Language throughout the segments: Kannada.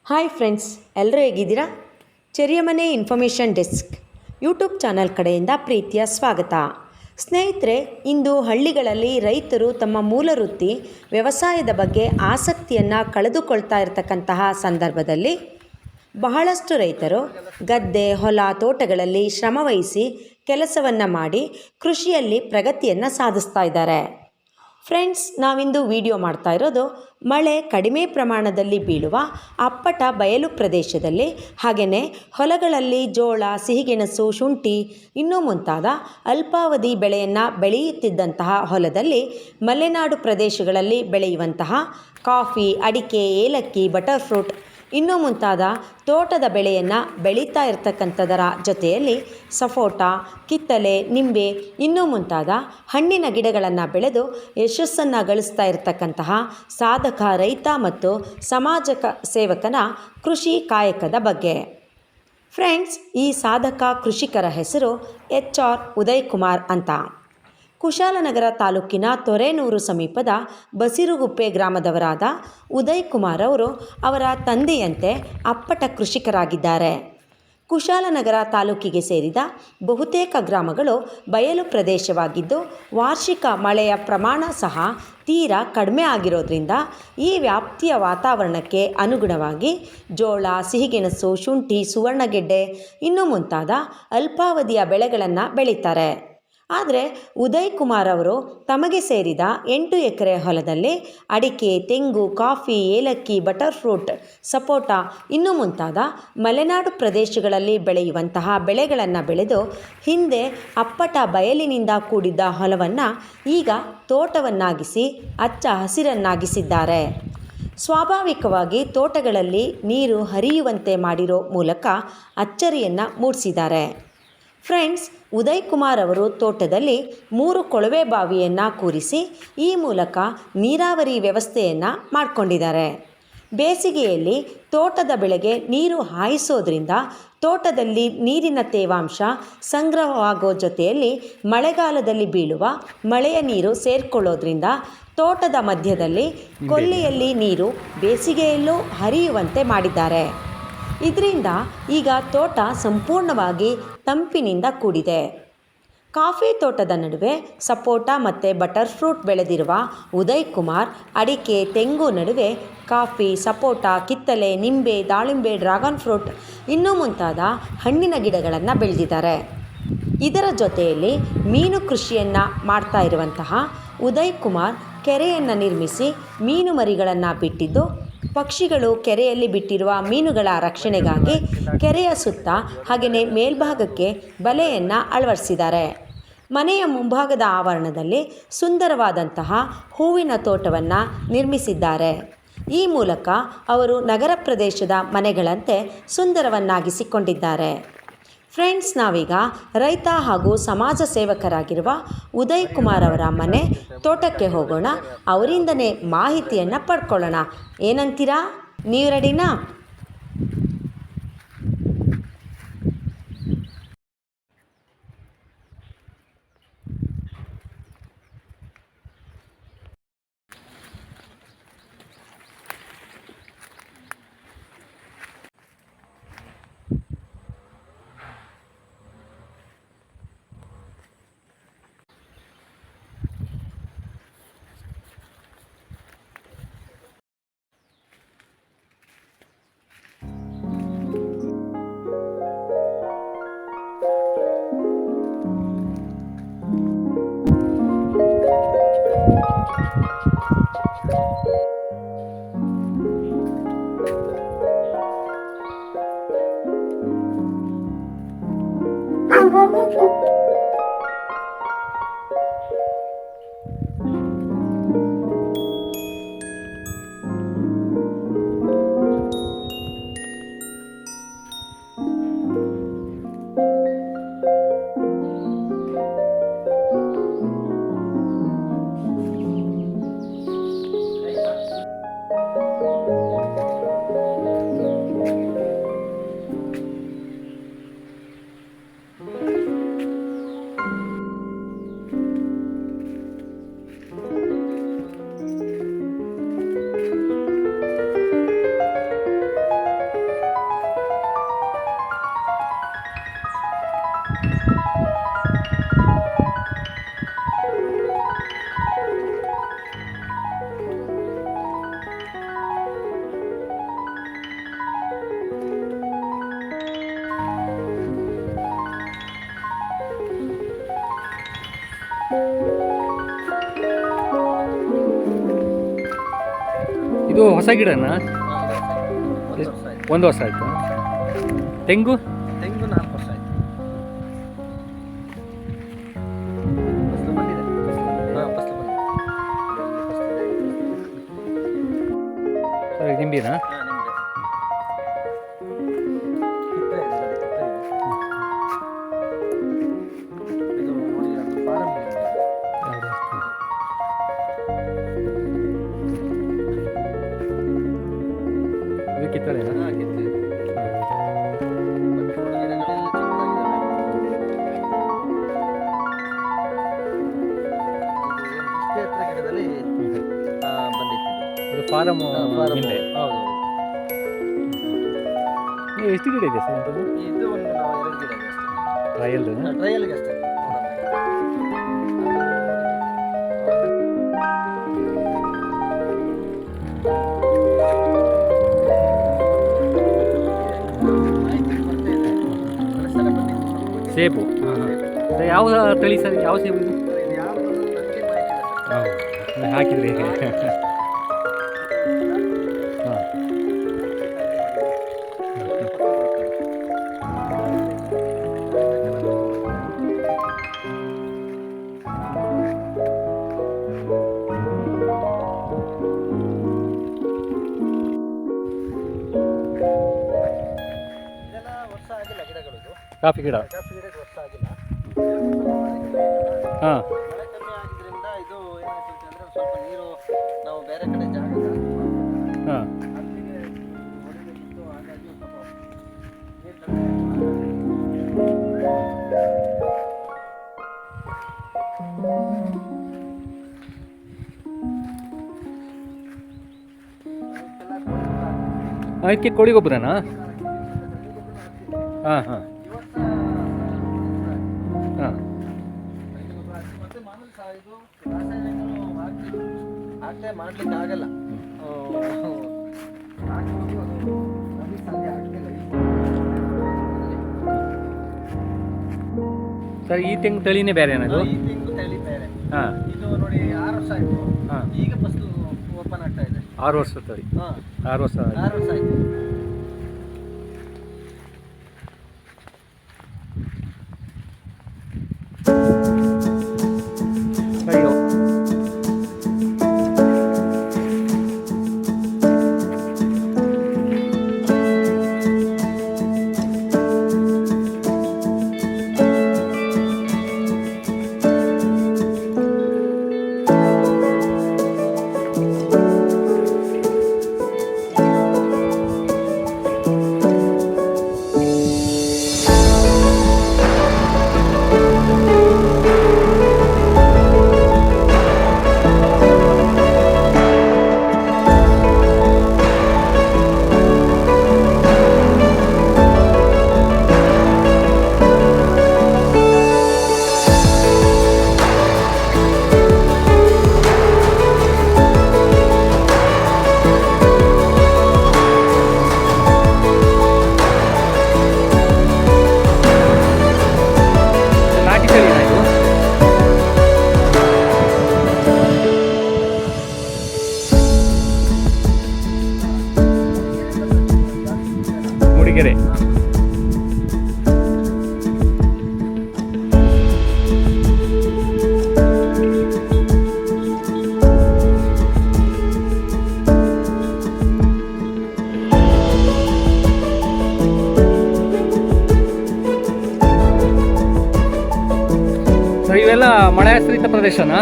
ಹಾಯ್ ಫ್ರೆಂಡ್ಸ್, ಎಲ್ಲರೂ ಹೇಗಿದ್ದೀರಾ? ಚೆರಿಯ ಮನೆ ಇನ್ಫಾರ್ಮೇಷನ್ ಡೆಸ್ಕ್ ಯೂಟ್ಯೂಬ್ ಚಾನಲ್ ಕಡೆಯಿಂದ ಪ್ರೀತಿಯ ಸ್ವಾಗತ. ಸ್ನೇಹಿತರೆ, ಇಂದು ಹಳ್ಳಿಗಳಲ್ಲಿ ರೈತರು ತಮ್ಮ ಮೂಲ ವೃತ್ತಿ ವ್ಯವಸಾಯದ ಬಗ್ಗೆ ಆಸಕ್ತಿಯನ್ನು ಕಳೆದುಕೊಳ್ತಾ ಇರತಕ್ಕಂತಹ ಸಂದರ್ಭದಲ್ಲಿ ಬಹಳಷ್ಟು ರೈತರು ಗದ್ದೆ, ಹೊಲ, ತೋಟಗಳಲ್ಲಿ ಶ್ರಮವಹಿಸಿ ಕೆಲಸವನ್ನು ಮಾಡಿ ಕೃಷಿಯಲ್ಲಿ ಪ್ರಗತಿಯನ್ನು ಸಾಧಿಸ್ತಾ ಇದ್ದಾರೆ. ಫ್ರೆಂಡ್ಸ್, ನಾವಿಂದು ವಿಡಿಯೋ ಮಾಡ್ತಾ ಇರೋದು ಮಳೆ ಕಡಿಮೆ ಪ್ರಮಾಣದಲ್ಲಿ ಬೀಳುವ ಅಪ್ಪಟ ಬಯಲು ಪ್ರದೇಶದಲ್ಲಿ, ಹಾಗೆಯೇ ಹೊಲಗಳಲ್ಲಿ ಜೋಳ, ಸಿಹಿಗೆಣಸು, ಶುಂಠಿ ಇನ್ನೂ ಮುಂತಾದ ಅಲ್ಪಾವಧಿ ಬೆಳೆಯನ್ನು ಬೆಳೆಯುತ್ತಿದ್ದಂತಹ ಹೊಲದಲ್ಲಿ ಮಲೆನಾಡು ಪ್ರದೇಶಗಳಲ್ಲಿ ಬೆಳೆಯುವಂತಹ ಕಾಫಿ, ಅಡಿಕೆ, ಏಲಕ್ಕಿ, ಬಟರ್ ಫ್ರೂಟ್ ಇನ್ನೂ ಮುಂತಾದ ತೋಟದ ಬೆಳೆಯನ್ನು ಬೆಳೀತಾ ಇರತಕ್ಕಂಥದರ ಜೊತೆಯಲ್ಲಿ ಸಫೋಟ, ಕಿತ್ತಲೆ, ನಿಂಬೆ ಇನ್ನೂ ಮುಂತಾದ ಹಣ್ಣಿನ ಗಿಡಗಳನ್ನು ಬೆಳೆದು ಯಶಸ್ಸನ್ನು ಗಳಿಸ್ತಾ ಇರತಕ್ಕಂತಹ ಸಾಧಕ ರೈತ ಮತ್ತು ಸಮಾಜ ಸೇವಕನ ಕೃಷಿ ಕಾಯಕದ ಬಗ್ಗೆ. ಫ್ರೆಂಡ್ಸ್, ಈ ಸಾಧಕ ಕೃಷಿಕರ ಹೆಸರು HR ಉದಯ್ ಕುಮಾರ್ ಅಂತ. ಕುಶಾಲನಗರ ತಾಲೂಕಿನ ತೊರೆನೂರು ಸಮೀಪದ ಬಸಿರುಗುಪ್ಪೆ ಗ್ರಾಮದವರಾದ ಉದಯ್ ಕುಮಾರ್ ಅವರು ಅವರ ತಂದೆಯಂತೆ ಅಪ್ಪಟ ಕೃಷಿಕರಾಗಿದ್ದಾರೆ. ಕುಶಾಲನಗರ ತಾಲೂಕಿಗೆ ಸೇರಿದ ಬಹುತೇಕ ಗ್ರಾಮಗಳು ಬಯಲು ಪ್ರದೇಶವಾಗಿದ್ದು, ವಾರ್ಷಿಕ ಮಳೆಯ ಪ್ರಮಾಣ ಸಹ ತೀರಾ ಕಡಿಮೆ ಆಗಿರೋದ್ರಿಂದ ಈ ವ್ಯಾಪ್ತಿಯ ವಾತಾವರಣಕ್ಕೆ ಅನುಗುಣವಾಗಿ ಜೋಳ, ಸಿಹಿಗೆಣಸು, ಶುಂಠಿ, ಸುವರ್ಣಗೆಡ್ಡೆ ಇನ್ನೂ ಮುಂತಾದ ಅಲ್ಪಾವಧಿಯ ಬೆಳೆಗಳನ್ನು ಬೆಳೀತಾರೆ. ಆದರೆ ಉದಯ್ ಕುಮಾರ್ ಅವರು ತಮಗೆ ಸೇರಿದ 8 ಎಕರೆ ಹೊಲದಲ್ಲಿ ಅಡಿಕೆ, ತೆಂಗು, ಕಾಫಿ, ಏಲಕ್ಕಿ, ಬಟರ್ ಫ್ರೂಟ್, ಸಪೋಟ ಇನ್ನೂ ಮುಂತಾದ ಮಲೆನಾಡು ಪ್ರದೇಶಗಳಲ್ಲಿ ಬೆಳೆಯುವಂತಹ ಬೆಳೆಗಳನ್ನು ಬೆಳೆದು ಹಿಂದೆ ಅಪ್ಪಟ ಬಯಲಿನಿಂದ ಕೂಡಿದ್ದ ಹೊಲವನ್ನು ಈಗ ತೋಟವನ್ನಾಗಿಸಿ ಹಚ್ಚ ಹಸಿರನ್ನಾಗಿಸಿದ್ದಾರೆ. ಸ್ವಾಭಾವಿಕವಾಗಿ ತೋಟಗಳಲ್ಲಿ ನೀರು ಹರಿಯುವಂತೆ ಮಾಡಿರೋ ಮೂಲಕ ಅಚ್ಚರಿಯನ್ನು ಮೂಡಿಸಿದ್ದಾರೆ. ಫ್ರೆಂಡ್ಸ್, ಉದಯ್ ಕುಮಾರ್ ಅವರು ತೋಟದಲ್ಲಿ 3 ಕೊಳವೆ ಬಾವಿಯನ್ನು ಕೂರಿಸಿ ಈ ಮೂಲಕ ನೀರಾವರಿ ವ್ಯವಸ್ಥೆಯನ್ನು ಮಾಡಿಕೊಂಡಿದ್ದಾರೆ. ಬೇಸಿಗೆಯಲ್ಲಿ ತೋಟದ ಬೆಳೆಗೆ ನೀರು ಹಾಯಿಸೋದ್ರಿಂದ ತೋಟದಲ್ಲಿ ನೀರಿನ ತೇವಾಂಶ ಸಂಗ್ರಹವಾಗೋ ಜೊತೆಯಲ್ಲಿ ಮಳೆಗಾಲದಲ್ಲಿ ಬೀಳುವ ಮಳೆಯ ನೀರು ಸೇರಿಕೊಳ್ಳೋದ್ರಿಂದ ತೋಟದ ಮಧ್ಯದಲ್ಲಿ ಕೊಲ್ಲಿಯಲ್ಲಿ ನೀರು ಬೇಸಿಗೆಯಲ್ಲೂ ಹರಿಯುವಂತೆ ಮಾಡಿದ್ದಾರೆ. ಇದರಿಂದ ಈಗ ತೋಟ ಸಂಪೂರ್ಣವಾಗಿ ತಂಪಿನಿಂದ ಕೂಡಿದೆ. ಕಾಫಿ ತೋಟದ ನಡುವೆ ಸಪೋಟ ಮತ್ತು ಬಟರ್ ಫ್ರೂಟ್ ಬೆಳೆದಿರುವ ಉದಯ್ ಕುಮಾರ್ ಅಡಿಕೆ, ತೆಂಗು ನಡುವೆ ಕಾಫಿ, ಸಪೋಟ, ಕಿತ್ತಲೆ, ನಿಂಬೆ, ದಾಳಿಂಬೆ, ಡ್ರ್ಯಾಗನ್ ಫ್ರೂಟ್ ಇನ್ನೂ ಮುಂತಾದ ಹಣ್ಣಿನ ಗಿಡಗಳನ್ನು ಬೆಳೆದಿದ್ದಾರೆ. ಇದರ ಜೊತೆಯಲ್ಲಿ ಮೀನು ಕೃಷಿಯನ್ನು ಮಾಡ್ತಾ ಇರುವಂತಹ ಉದಯ್ ಕುಮಾರ್ ಕೆರೆಯನ್ನು ನಿರ್ಮಿಸಿ ಮೀನು ಮರಿಗಳನ್ನು ಬಿಟ್ಟಿದ್ದು, ಪಕ್ಷಿಗಳು ಕೆರೆಯಲ್ಲಿ ಬಿಟ್ಟಿರುವ ಮೀನುಗಳ ರಕ್ಷಣೆಗಾಗಿ ಕೆರೆಯ ಸುತ್ತ ಹಾಗೆಯೇ ಮೇಲ್ಭಾಗಕ್ಕೆ ಬಲೆಯನ್ನು ಅಳವಡಿಸಿದ್ದಾರೆ. ಮನೆಯ ಮುಂಭಾಗದ ಆವರಣದಲ್ಲಿ ಸುಂದರವಾದಂತಹ ಹೂವಿನ ತೋಟವನ್ನು ನಿರ್ಮಿಸಿದ್ದಾರೆ. ಈ ಮೂಲಕ ಅವರು ನಗರ ಪ್ರದೇಶದ ಮನೆಗಳಂತೆ ಸುಂದರವನ್ನಾಗಿಸಿಕೊಂಡಿದ್ದಾರೆ. ಫ್ರೆಂಡ್ಸ್, ನಾವೀಗ ರೈತ ಹಾಗೂ ಸಮಾಜ ಸೇವಕರಾಗಿರುವ ಉದಯ್ ಕುಮಾರ್ ಅವರ ಮನೆ ತೋಟಕ್ಕೆ ಹೋಗೋಣ. ಅವರಿಂದನೇ ಮಾಹಿತಿಯನ್ನು ಪಡ್ಕೊಳ್ಳೋಣ. ಏನಂತೀರಾ? ನೀವು ರೆಡಿನಾ? ಇದು ಹೊಸ ಗಿಡನಾ? ಒಂದು ವರ್ಷ ಆಯ್ತು. 1 ವರ್ಷ ಆಯಿತು. ತೆಂಗು ತೆಂಗು 4 ವರ್ಷ ಆಯ್ತು. ಫಸಲು ಬಂದಿದೆ. ಫಸಲು ಬಂದಿದೆ. ಸರಿ, ನಿಂಬಿನಾ? ನಿಂಬೆ. ಕಿತ್ತಳೆ ಇದೆ, ನೋಡಿ, ಕಿತ್ತಳೆ ಇದೆ. ಇದು ನೋಡಿ, ಅದು ಫಾರಂ ನಿಂಬೆ. ಇದು ಕಿತ್ತಳೆನಾ? ಕಿತ್ತಳೆ. ಮತ್ತೆ ನೋಡಿ, ಗಿಡಗಳೆಲ್ಲ ಚಿಕ್ಕದಾಗಿದ್ದಾವೆ. ಇದು ಇಷ್ಟೇ ಹತ್ರ ಗಿಡದಲ್ಲಿ ಬಂದಿತ್ತು. ಇದು ಫಾರಮ್ ನಿಂಬೆ. ಹೌದು. ನೀವು ಎಷ್ಟು ಗಿಡ ಇದೆ ಸರ್ ನಿಮ್ಮದು? ಇದು ಒಂದು ನಾವು 2 ಗಿಡ ಇದೆ ಅಷ್ಟೇ. ಟ್ರಯಲ್ದು? ಟ್ರಯಲ್ಗೆ ಅಷ್ಟೇ. ಸೇಬು. ಅದೇ ಯಾವ ತಳಿ ಸರ್? ಯಾವ ಸೇಬು ಇದು? ಹಾಕಿದ್ರಿ? ಹಾಂ. ಇದೆಲ್ಲ ವರ್ಷ ಆಗಿಲ್ಲ ಗಿಡಗಳು. ಕಾಫಿ ಗಿಡ? ಕಾಫಿ ಗಿಡಕ್ಕೆ ವರ್ಷ ಆಗಿಲ್ಲ. ಹಾಂ. ಮಳೆ ಕಮ್ಮಿ ಆಗಿದ್ದರಿಂದ ಇದು ಏನಾಯ್ತು ಅಂತಂದ್ರೆ ಸ್ವಲ್ಪ ನೀರು ನಾವು ಬೇರೆ ಕಡೆ ಜಾಗ ಹಾಂ. ಅಲ್ಲಿಗೆ ಹೊಡಿಬೇಕಿತ್ತು. ಹಾಗಾಗಿ ಸ್ವಲ್ಪ ನೀರು ಕಮ್ಮಿ ಅದಕ್ಕೆ ಕೋಳಿ ಗೊಬ್ಬರನಾ? ಹಾಂ ಹಾಂ ಹಾಂ. ಮತ್ತೆ ಮಾಮೂಲಿ ಇದು ರಾಸಾಯನಿಕಗಳು ಹಾಕದೆ ಮಾಡ್ಲಿಕ್ಕೆ ಆಗಲ್ಲ. ಹಾಕ್ಬೋದು, ಅದು ನಮಗೆ ಸಾಧ್ಯ ಆಗ್ತಿಲ್ಲ. ಸರ್, ಈ ತೆಂಗು ತಳಿನೇ ಬೇರೆ ಏನದು? ಈ ತೆಂಗು ತಳಿ ಬೇರೆ. ಹಾಂ. ಇದು ನೋಡಿ 6 ವರ್ಷ ಆಯ್ತು. ಹಾಂ. ಈಗ ಫಸಲು ಓಪನ್ ಆಗ್ತಾ ಇದೆ. 6 ವರ್ಷ ತಳಿ? ಹಾಂ, 6 ವರ್ಷ. 6 ವರ್ಷ ಆಯ್ತು. ಅಯ್ಯೋ. ಮೂಡಿಗೆರೆ. ಸರ್, ಇವೆಲ್ಲ ಮಳೆಯಾಶ್ರಿತ ಪ್ರದೇಶನಾ?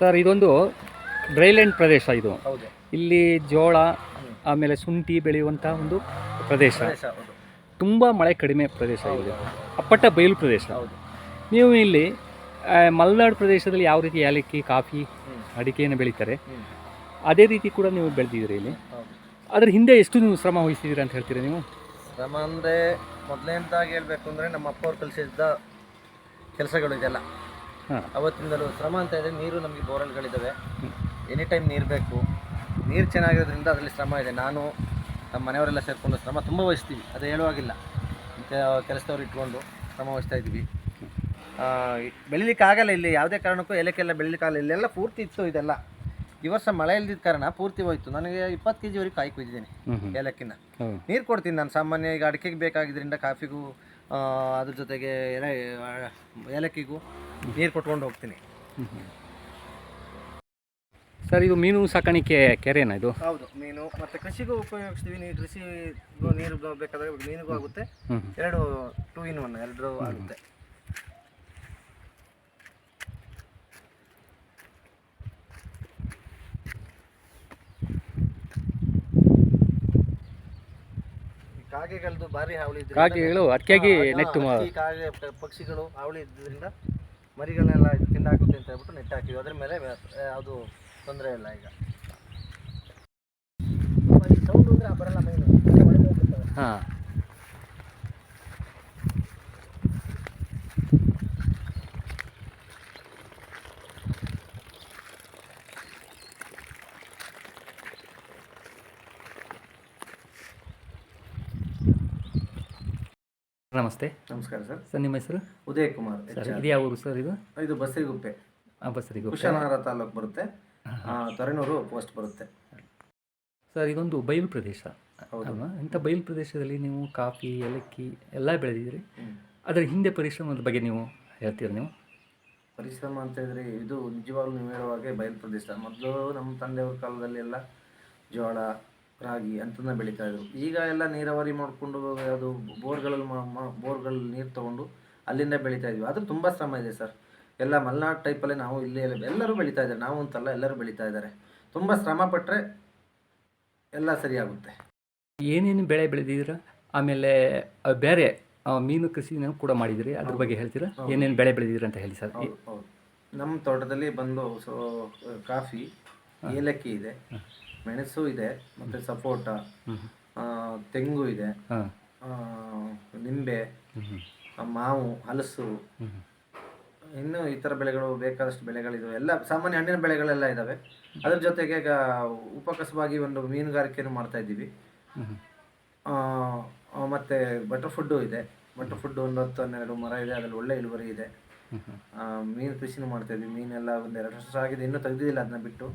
ಸರ್ ಇದೊಂದು ಡ್ರೈಲ್ಯಾಂಡ್ ಪ್ರದೇಶ ಇದು. ಹೌದು. ಇಲ್ಲಿ ಜೋಳ ಆಮೇಲೆ ಶುಂಠಿ ಬೆಳೆಯುವಂಥ ಒಂದು ಪ್ರದೇಶ. ಹೌದು. ತುಂಬ ಮಳೆ ಕಡಿಮೆ ಪ್ರದೇಶ ಇದೆ, ಅಪ್ಪಟ ಬಯಲು ಪ್ರದೇಶ. ಹೌದು. ನೀವು ಇಲ್ಲಿ ಮಲೆನಾಡು ಪ್ರದೇಶದಲ್ಲಿ ಯಾವ ರೀತಿ ಏಲಕ್ಕಿ, ಕಾಫಿ, ಅಡಿಕೆಯನ್ನು ಬೆಳೀತಾರೆ ಅದೇ ರೀತಿ ಕೂಡ ನೀವು ಬೆಳೆದಿದ್ದೀರಿ ಇಲ್ಲಿ. ಹೌದು. ಅದ್ರ ಹಿಂದೆ ಎಷ್ಟು ನೀವು ಶ್ರಮ ವಹಿಸಿದ್ದೀರಾ ಅಂತ ಹೇಳ್ತೀರಾ ನೀವು? ಶ್ರಮ ಅಂದರೆ ಮೊದಲನೇದಾಗಿ ಹೇಳಬೇಕು ಅಂದರೆ ನಮ್ಮ ಅಪ್ಪ ಅವ್ರು ಕಲಿಸಿದ್ದ ಕೆಲಸಗಳು ಇದೆಲ್ಲ. ಅವತ್ತಿಂದಲೂ ಶ್ರಮ ಅಂತ ಇದ್ದರೆ ನೀರು ನಮಗೆ ಬೋರ್ವೆಲ್ಗಳಿದ್ದಾವೆ, ಎನಿ ಟೈಮ್ ನೀರು ಬೇಕು. ನೀರು ಚೆನ್ನಾಗಿರೋದ್ರಿಂದ ಅದರಲ್ಲಿ ಶ್ರಮ ಇದೆ. ನಾನು ನಮ್ಮ ಮನೆಯವರೆಲ್ಲ ಸೇರಿಕೊಂಡು ಶ್ರಮ ತುಂಬ ವಹಿಸ್ತೀವಿ, ಅದು ಹೇಳುವಾಗಿಲ್ಲ. ಕೆಲಸದವ್ರು ಇಟ್ಕೊಂಡು ಶ್ರಮ ವಹಿಸ್ತಾ ಇದ್ವಿ. ಬೆಳಿಲಿಕ್ಕಾಗಲ್ಲ ಇಲ್ಲಿ ಯಾವುದೇ ಕಾರಣಕ್ಕೂ ಏಲಕ್ಕೆಲ್ಲ ಬೆಳಿಲಿಕ್ಕಾಗಲ್ಲ. ಇಲ್ಲೆಲ್ಲ ಪೂರ್ತಿ ಇತ್ತು ಇದೆಲ್ಲ. ಈ ವರ್ಷ ಮಳೆ ಇಲ್ದಿದ್ದ ಕಾರಣ ಪೂರ್ತಿ ಹೋಯ್ತು. ನನಗೆ 20 kg ವರೆಗೆ ಕಾಯಿ ಕೊಯ್ದಿದ್ದೀನಿ ಏಲಕ್ಕಿನ. ನೀರು ಕೊಡ್ತೀನಿ ನಾನು ಸಾಮಾನ್ಯ. ಈಗ ಅಡಿಕೆಗೆ ಬೇಕಾಗಿದ್ದರಿಂದ ಕಾಫಿಗೂ ಅದ್ರ ಜೊತೆಗೆ ಏಲಕ್ಕಿಗೂ ನೀರು ಕೊಟ್ಕೊಂಡು ಹೋಗ್ತೀನಿ. ಸರ್ ಇದು ಮೀನು ಸಾಕಾಣಿಕೆ ಕೆರೆನಾ ಇದು? ಹೌದು, ಮೀನು ಮತ್ತು ಕೃಷಿಗೂ ಉಪಯೋಗಿಸ್ತೀವಿ. ಕೃಷಿಗೂ ನೀರು ಬೇಕಾದಾಗ ಮೀನಿಗೂ ಆಗುತ್ತೆ. 2 in 1 ಎರಡೂ ಆಗುತ್ತೆ. ಕಾಗೆಗಳದ್ದು ಭಾರಿ ಹಾವಳಿ ಇದ್ರಿಂದ ಕಾಗೆಗಳು ಅದಕ್ಕಾಗಿ ನೆಟ್ಟು ಕಾಗೆ ಪಕ್ಷಿಗಳು ಹಾವಳಿ ಇದ್ದರಿಂದ ಮರಿಗಳನ್ನೆಲ್ಲ ತಿಂದಾಕುತ್ತೆ ಅಂತ ಹೇಳ್ಬಿಟ್ಟು ನೆಟ್ ಹಾಕಿದ್ವಿ. ಅದ್ರ ಮೇಲೆ ಅದು ತೊಂದರೆ ಇಲ್ಲ. ಈಗ ಸೌಂಡ್ ಅಂದರೆ ಬರಲ್ಲ ಮೀನು. ಹಾಂ. ನಮಸ್ತೆ. ನಮಸ್ಕಾರ ಸರ್. ಸರ್ ನಿಮ್ಮ ಹೆಸರು? ಉದಯ್ ಕುಮಾರ್. ಸರ್ ಇದು ಯಾವ ಊರು ಸರ್ ಇದು? ಇದು ಬಸರಿಗುಪ್ಪೆ. ಬಸರಿಗುಪ್ಪೆ ಕುಶಾಲನಗರ ತಾಲೂಕು ಬರುತ್ತೆ, ತೊರೆನೂರು ಪೋಸ್ಟ್ ಬರುತ್ತೆ. ಸರ್ ಇದೊಂದು ಬಯಲು ಪ್ರದೇಶ ಅಲ್ವಾ? ಇಂಥ ಬಯಲು ಪ್ರದೇಶದಲ್ಲಿ ನೀವು ಕಾಫಿ, ಏಲಕ್ಕಿ ಎಲ್ಲ ಬೆಳೆದಿದ್ದೀರಿ. ಅದರ ಹಿಂದೆ ಪರಿಶ್ರಮದ ಬಗ್ಗೆ ನೀವು ಹೇಳ್ತೀರ ನೀವು? ಪರಿಶ್ರಮ ಅಂತ ಹೇಳಿದ್ರೆ ಇದು ನಿಜವಾಗ್ಲೂ ನೀವು ಹೇಳುವಾಗೆ ಬಯಲು ಪ್ರದೇಶ. ಮೊದಲು ನಮ್ಮ ತಂದೆಯವ್ರ ಕಾಲದಲ್ಲಿ ಎಲ್ಲ ಜೋಳ, ರಾಗಿ ಅಂತನ್ನ ಬೆಳೀತಾ ಇದ್ರು. ಈಗ ಎಲ್ಲ ನೀರಾವರಿ ಮಾಡಿಕೊಂಡು ಅದು ಬೋರ್ಗಳಲ್ಲಿ ನೀರು ತೊಗೊಂಡು ಅಲ್ಲಿಂದ ಬೆಳೀತಾ ಇದ್ವಿ. ಅದು ತುಂಬ ಶ್ರಮ ಇದೆ ಸರ್. ಎಲ್ಲ ಮಲೆನಾಡು ಟೈಪಲ್ಲೇ ನಾವು ಇಲ್ಲಿ ಎಲ್ಲರೂ ಬೆಳೀತಾ ಇದ್ದಾರೆ. ನಾವು ಅಂತಲ್ಲ, ಎಲ್ಲರೂ ಬೆಳೀತಾ ಇದ್ದಾರೆ. ತುಂಬ ಶ್ರಮ ಪಟ್ಟರೆ ಎಲ್ಲ ಸರಿಯಾಗುತ್ತೆ. ಏನೇನು ಬೆಳೆ ಬೆಳೆದಿದ್ದೀರಾ? ಆಮೇಲೆ ಬೇರೆ ಮೀನು ಕೃಷಿನೂ ಕೂಡ ಮಾಡಿದಿರಿ, ಅದ್ರ ಬಗ್ಗೆ ಹೇಳ್ತೀರಾ? ಏನೇನು ಬೆಳೆ ಬೆಳೆದಿದ್ದೀರಾ ಅಂತ ಹೇಳಿ ಸರ್. ಹೌದು, ನಮ್ಮ ತೋಟದಲ್ಲಿ ಬಂದು ಕಾಫಿ, ಏಲಕ್ಕಿ ಇದೆ, ಮೆಣಸು ಇದೆ, ಮತ್ತು ಸಪೋಟ, ತೆಂಗು ಇದೆ, ನಿಂಬೆ, ಮಾವು, ಹಲಸು, ಇನ್ನು ಈ ಥರ ಬೆಳೆಗಳು ಬೇಕಾದಷ್ಟು ಬೆಳೆಗಳಿದ್ದಾವೆ. ಎಲ್ಲ ಸಾಮಾನ್ಯ ಹಣ್ಣಿನ ಬೆಳೆಗಳೆಲ್ಲ ಇದ್ದಾವೆ. ಅದ್ರ ಜೊತೆಗೆ ಈಗ ಉಪಕಸವಾಗಿ ಒಂದು ಮೀನುಗಾರಿಕೆಯನ್ನು ಮಾಡ್ತಾ ಇದ್ದೀವಿ. ಮತ್ತು ಬಟರ್ ಫುಡ್ಡು ಇದೆ. ಬಟರ್ ಫುಡ್ಡು ಒಂದು 10-12 ಮರ ಇದೆ, ಅದರಲ್ಲಿ ಒಳ್ಳೆ ಇಳುವರಿ ಇದೆ. ಮೀನು ಕೃಷಿನೂ ಮಾಡ್ತಾ ಇದ್ವಿ. ಮೀನೆಲ್ಲ 1-2 ವರ್ಷ ಆಗಿದೆ, ಇನ್ನೂ ತೆಗೆದಿಲ್ಲ. ಅದನ್ನ ಬಿಟ್ಟು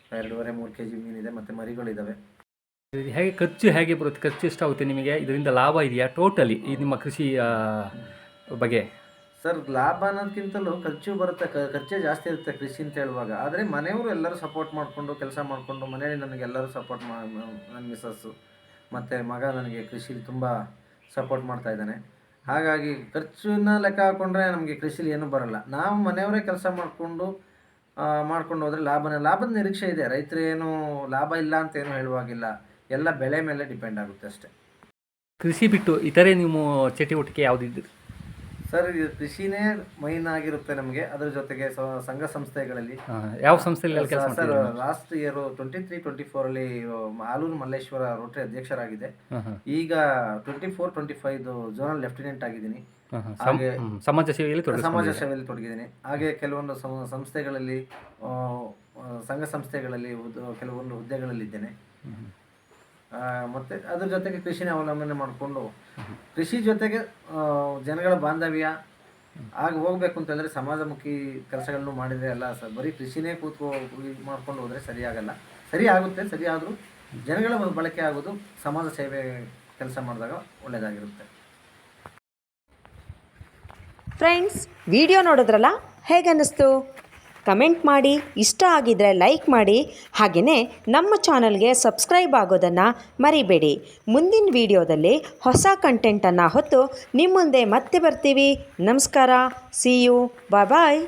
2.5-3 kg ಮೀನಿದೆ, ಮತ್ತು ಮರಿಗಳಿದ್ದಾವೆ. ಹೇಗೆ ಖರ್ಚು ಹೇಗೆ ಬರುತ್ತೆ? ಖರ್ಚು ಎಷ್ಟಾಗುತ್ತೆ ನಿಮಗೆ? ಇದರಿಂದ ಲಾಭ ಇದೆಯಾ ಟೋಟಲಿ ಈ ನಿಮ್ಮ ಕೃಷಿ ಬಗ್ಗೆ? ಸರ್, ಲಾಭ ಅನ್ನೋದಕ್ಕಿಂತಲೂ ಖರ್ಚು ಬರುತ್ತೆ. ಖರ್ಚೇ ಜಾಸ್ತಿ ಇರುತ್ತೆ ಕೃಷಿ ಅಂತ ಹೇಳುವಾಗ. ಆದರೆ ಮನೆಯವರು ಎಲ್ಲರೂ ಸಪೋರ್ಟ್ ಮಾಡಿಕೊಂಡು ಕೆಲಸ ಮಾಡಿಕೊಂಡು, ಮನೆಯಲ್ಲಿ ನನಗೆಲ್ಲರೂ ಸಪೋರ್ಟ್ ನನ್ನ ಮಿಸ್ಸಸ್ಸು ಮತ್ತು ಮಗ ನನಗೆ ಕೃಷಿಲಿ ತುಂಬ ಸಪೋರ್ಟ್ ಮಾಡ್ತಾ ಇದ್ದಾನೆ. ಹಾಗಾಗಿ ಖರ್ಚನ್ನ ಲೆಕ್ಕ ಹಾಕ್ಕೊಂಡ್ರೆ ನಮಗೆ ಕೃಷಿಲಿ ಏನೂ ಬರೋಲ್ಲ. ನಾವು ಮನೆಯವರೇ ಕೆಲಸ ಮಾಡ್ಕೊಂಡು ಹೋದರೆ ಲಾಭದ ನಿರೀಕ್ಷೆ ಇದೆ. ರೈತರೇನು ಲಾಭ ಇಲ್ಲ ಅಂತ ಏನೂ ಹೇಳುವಾಗಿಲ್ಲ. ಎಲ್ಲ ಬೆಳೆ ಮೇಲೆ ಡಿಪೆಂಡ್ ಆಗುತ್ತೆ ಅಷ್ಟೇ. ಕೃಷಿ ಬಿಟ್ಟು ಇತರೆ ನೀವು ಚಟುವಟಿಕೆ ಯಾವುದಿದ್ದು? ಸರ್, ಇದು ಕೃಷಿನೇ ಮೈನ್ ಆಗಿರುತ್ತೆ ನಮಗೆ. ಅದರ ಜೊತೆಗೆ ಸಂಘ ಸಂಸ್ಥೆಗಳಲ್ಲಿ ಯಾವ ಸಂಸ್ಥೆಯಲ್ಲಿ ಕೆಲಸ sir, last year 23-24 Aluru Malleshwara Rotary ಅಧ್ಯಕ್ಷರಾಗಿದೆ. ಈಗ 24-25 ಝೋನಲ್ ಲೆಫ್ಟಿನೆಂಟ್ ಆಗಿದ್ದೀನಿ. ಹಾಗೆ ಸಮಾಜ ಸೇವೆಯಲ್ಲಿ ತೊಡಗಿದ್ದೀನಿ. ಹಾಗೆ ಕೆಲವೊಂದು ಸಂಸ್ಥೆಗಳಲ್ಲಿ, ಸಂಘ ಸಂಸ್ಥೆಗಳಲ್ಲಿ ಕೆಲವೊಂದು ಹುದ್ದೆಗಳಲ್ಲಿದ್ದೇನೆ. ಮತ್ತು ಅದ್ರ ಜೊತೆಗೆ ಕೃಷಿನ ಅವಲಂಬನೆ ಮಾಡಿಕೊಂಡು ಕೃಷಿ ಜೊತೆಗೆ ಜನಗಳ ಬಾಂಧವ್ಯ ಆಗಿ ಹೋಗಬೇಕು ಅಂತಂದರೆ ಸಮಾಜಮುಖಿ ಕೆಲಸಗಳನ್ನು ಮಾಡಿದರೆ ಎಲ್ಲ ಬರೀ ಕೃಷಿನೇ ಮಾಡ್ಕೊಂಡು ಹೋದರೆ ಸರಿಯಾಗಲ್ಲ. ಸರಿ ಆಗುತ್ತೆ, ಸರಿ ಆದರೂ ಜನಗಳ ಬಳಕೆ ಆಗೋದು ಸಮಾಜ ಸೇವೆ ಕೆಲಸ ಮಾಡಿದಾಗ ಒಳ್ಳೆಯದಾಗಿರುತ್ತೆ. ಫ್ರೆಂಡ್ಸ್, ವಿಡಿಯೋ ನೋಡಿದ್ರಲ್ಲ, ಹೇಗನ್ನಿಸ್ತು? ಕಮೆಂಟ್ ಮಾಡಿ, ಇಷ್ಟ ಆಗಿದ್ದರೆ ಲೈಕ್ ಮಾಡಿ, ಹಾಗೆಯೇ ನಮ್ಮ ಚಾನಲ್ಗೆ ಸಬ್ಸ್ಕ್ರೈಬ್ ಆಗೋದನ್ನು ಮರಿಬೇಡಿ. ಮುಂದಿನ ವಿಡಿಯೋದಲ್ಲಿ ಹೊಸ ಕಂಟೆಂಟನ್ನು ಹೊತ್ತು ನಿಮ್ಮ ಮುಂದೆ ಮತ್ತೆ ಬರ್ತೀವಿ. ನಮಸ್ಕಾರ, ಸಿ ಯು, ಬಾಯ್.